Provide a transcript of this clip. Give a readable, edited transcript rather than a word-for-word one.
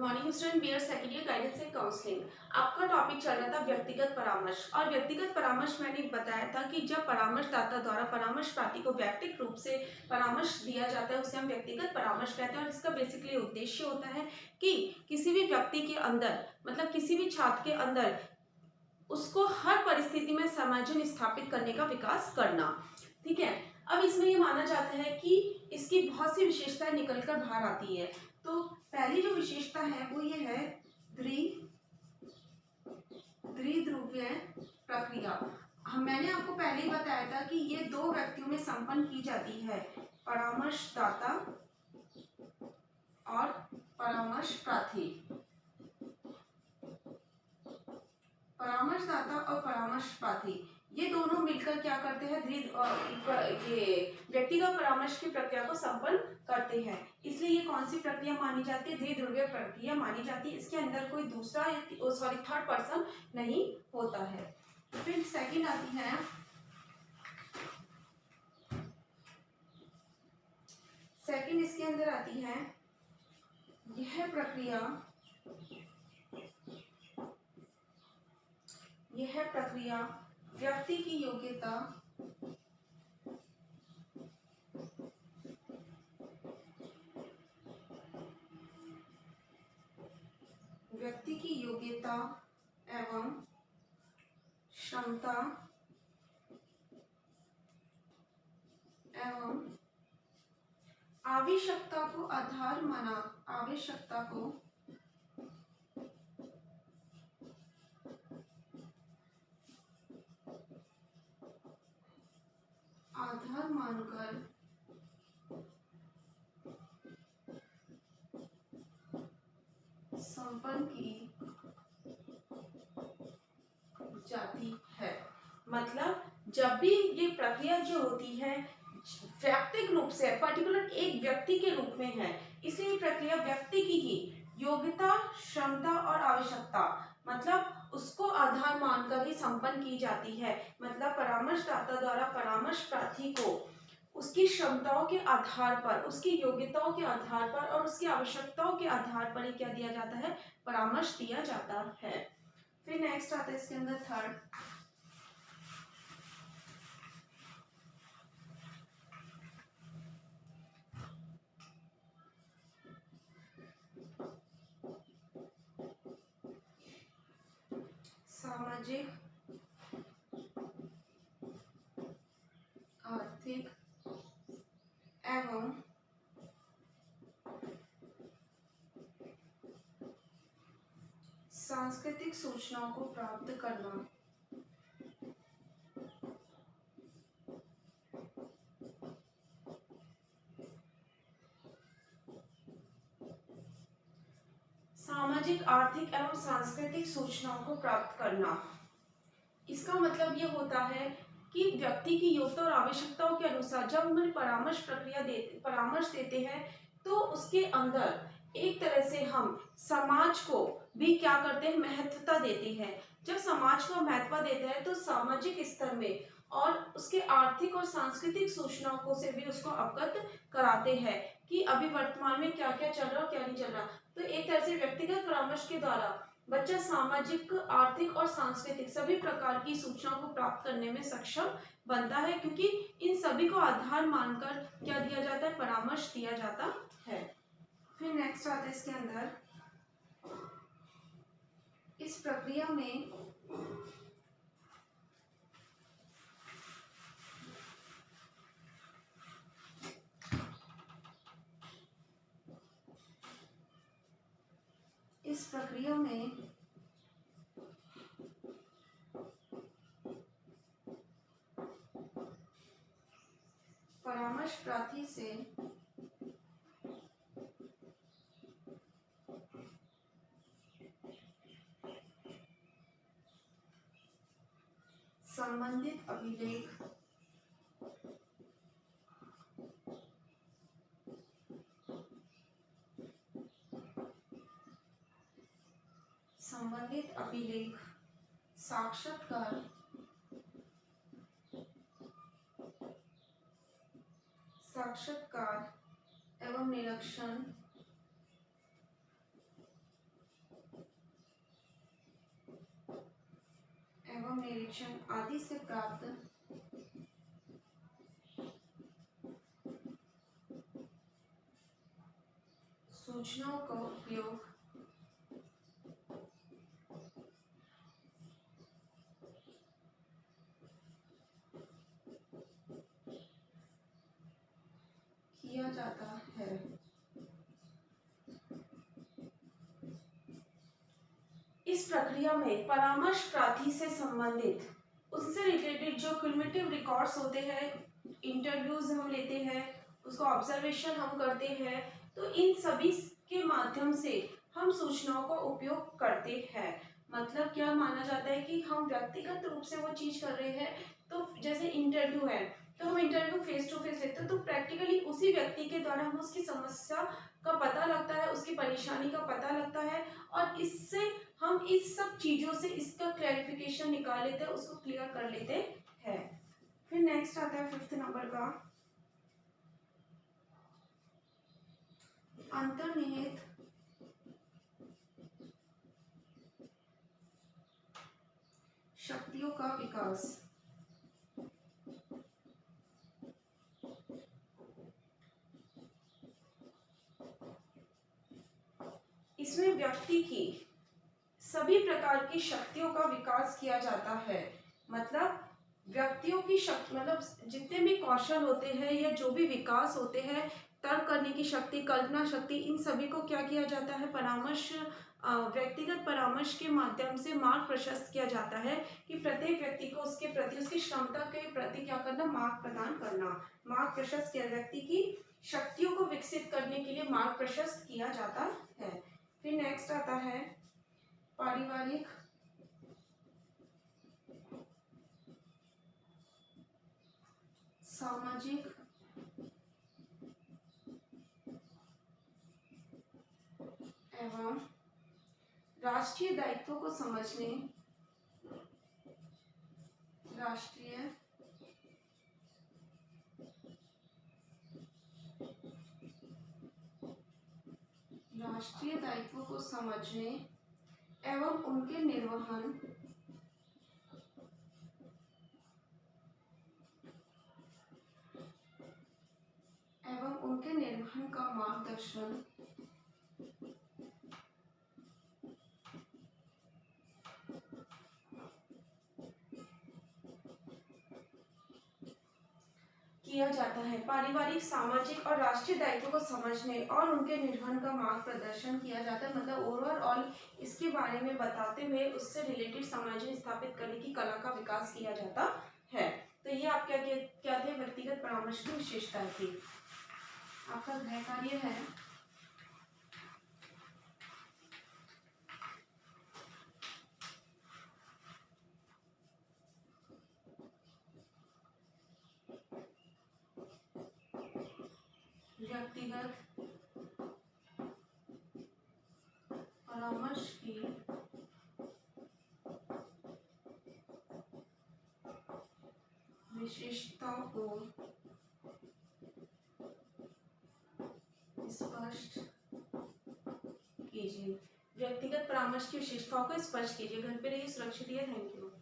Morning student B Ed second year guidance and counselling. आपका टॉपिक चल रहा था व्यक्तिगत परामर्श। और व्यक्तिगत परामर्श मैंने बताया था कि जब परामर्शदाता द्वारा परामर्श प्रार्थी को व्यक्तिगत रूप से परामर्श दिया जाता है उसे हम व्यक्तिगत परामर्श कहते हैं। और इसका बेसिकली उद्देश्य होता है कि किसी भी व्यक्ति के अंदर मतलब किसी भी छात्र के अंदर उसको हर परिस्थिति में समायोजन स्थापित करने का विकास करना। ठीक है, अब इसमें ये माना जाता है कि इसकी बहुत सी विशेषताएं निकलकर बाहर आती है। तो पहली जो विशेषता है वो ये है द्विध्रुवीय प्रक्रिया। मैंने आपको पहले ही बताया था कि ये दो व्यक्तियों में संपन्न की जाती है, परामर्शदाता और परामर्श प्रार्थी। परामर्शदाता और परामर्श प्रार्थी ये दोनों मिलकर क्या करते हैं, ये व्यक्तिगत परामर्श की प्रक्रिया को संपन्न करते हैं। इसलिए ये कौन सी प्रक्रिया मानी जाती है, द्विध्रुवीय प्रक्रिया मानी जाती है। इसके अंदर कोई दूसरा थर्ड पर्सन नहीं होता है। फिर सेकंड आती है इसके अंदर आती है यह प्रक्रिया व्यक्ति की योग्यता एवं क्षमता एवं आवश्यकता को आधार मानकर संपन्न की जाती है। मतलब जब भी ये प्रक्रिया जो होती है व्यक्तिगत रूप से पर्टिकुलर एक व्यक्ति के रूप में है, इसलिए ये प्रक्रिया व्यक्ति की ही योग्यता, क्षमता और आवश्यकता मतलब उसको आधार मानकर ही संपन्न की जाती है। मतलब परामर्शदाता द्वारा परामर्श प्रार्थी को उसकी क्षमताओं के आधार पर, उसकी योग्यताओं के आधार पर और उसकी आवश्यकताओं के आधार पर ही क्या दिया जाता है, परामर्श दिया जाता है। फिर नेक्स्ट आता है इसके अंदर थर्ड सामाजिक आर्थिक एवं सांस्कृतिक सूचनाओं को प्राप्त करना। सामाजिक, आर्थिक एवं सांस्कृतिक सूचनाओं को प्राप्त करना, इसका मतलब ये होता है कि व्यक्ति की योग्यता और आवश्यकताओं के अनुसार जब हम परामर्श देते हैं तो उसके अंदर एक तरह से हम समाज को भी क्या करते हैं, महत्वता देते हैं। जब समाज को महत्व देते हैं तो सामाजिक स्तर में और उसके आर्थिक और सांस्कृतिक सूचनाओं को से भी उसको अवगत कराते हैं कि अभी वर्तमान में क्या क्या चल रहा है और क्या नहीं चल रहा। तो एक तरह से व्यक्तिगत परामर्श के द्वारा बच्चा सामाजिक, आर्थिक और सांस्कृतिक सभी प्रकार की सूचनाओं को प्राप्त करने में सक्षम बनता है, क्योंकि इन सभी को आधार मानकर क्या दिया जाता है, परामर्श दिया जाता है। फिर नेक्स्ट आता है इसके अंदर इस प्रक्रिया में परामर्श प्रार्थी से संबंधित अभिलेख साक्षात्कार एवं निरीक्षण सर्वेक्षण आदि से प्राप्त सूचनाओं का उपयोग किया जाता है। इस प्रक्रिया में परामर्श प्रार्थी से संबंधित उससे रिलेटेड जो क्यूमुलेटिव रिकॉर्ड्स होते हैं, इंटरव्यूज हम लेते हैं, उसको ऑब्जर्वेशन हम करते हैं, तो इन सभी के माध्यम से हम सूचनाओं का उपयोग करते हैं। मतलब क्या माना जाता है कि हम व्यक्तिगत रूप से वो चीज कर रहे हैं, तो जैसे इंटरव्यू है तो हम इंटरव्यू फेस टू फेस लेते हैं, तो प्रैक्टिकली उसी व्यक्ति के द्वारा हम उसकी समस्या का पता लगता है, उसकी परेशानी का पता लगता है, और इससे हम इस सब चीजों से इसका क्लैरिफिकेशन निकाल लेते हैं, उसको क्लियर कर लेते हैं। फिर नेक्स्ट आता है 5th नंबर का अंतर्निहित शक्तियों का विकास। इसमें व्यक्ति की सभी प्रकार की शक्तियों का विकास किया जाता है। मतलब व्यक्तियों की शक्ति, मतलब जितने भी कौशल होते हैं या जो भी विकास होते हैं, तर्क करने की शक्ति, कल्पना शक्ति, इन सभी को क्या किया जाता है, परामर्श, व्यक्तिगत परामर्श के माध्यम से मार्ग प्रशस्त किया जाता है कि प्रत्येक व्यक्ति को उसके प्रति, उसकी क्षमता के प्रति क्या करना, मार्ग प्रदान करना, मार्ग प्रशस्त किया, व्यक्ति की शक्तियों को विकसित करने के लिए मार्ग प्रशस्त किया जाता है। फिर नेक्स्ट आता है पारिवारिक सामाजिक एवं राष्ट्रीय दायित्वों को समझने, राष्ट्रीय दायित्वों को समझने एवं उनके निर्वहन का मार्गदर्शन किया जाता है। पारिवारिक, सामाजिक और राष्ट्रीय दायित्वों को समझने और उनके निर्वहन का मार्ग प्रदर्शन किया जाता है। मतलब ओवरऑल इसके बारे में बताते हुए उससे रिलेटेड समाज स्थापित करने की कला का विकास किया जाता है। तो ये आप क्या थे, व्यक्तिगत परामर्श की विशेषताएं थी। आपका गृह कार्य है व्यक्तिगत परामर्श की विशेषताओं को स्पष्ट कीजिए। व्यक्तिगत परामर्श की विशेषताओं को स्पष्ट कीजिए। घर पे रहिए, सुरक्षित रहिए। Thank you.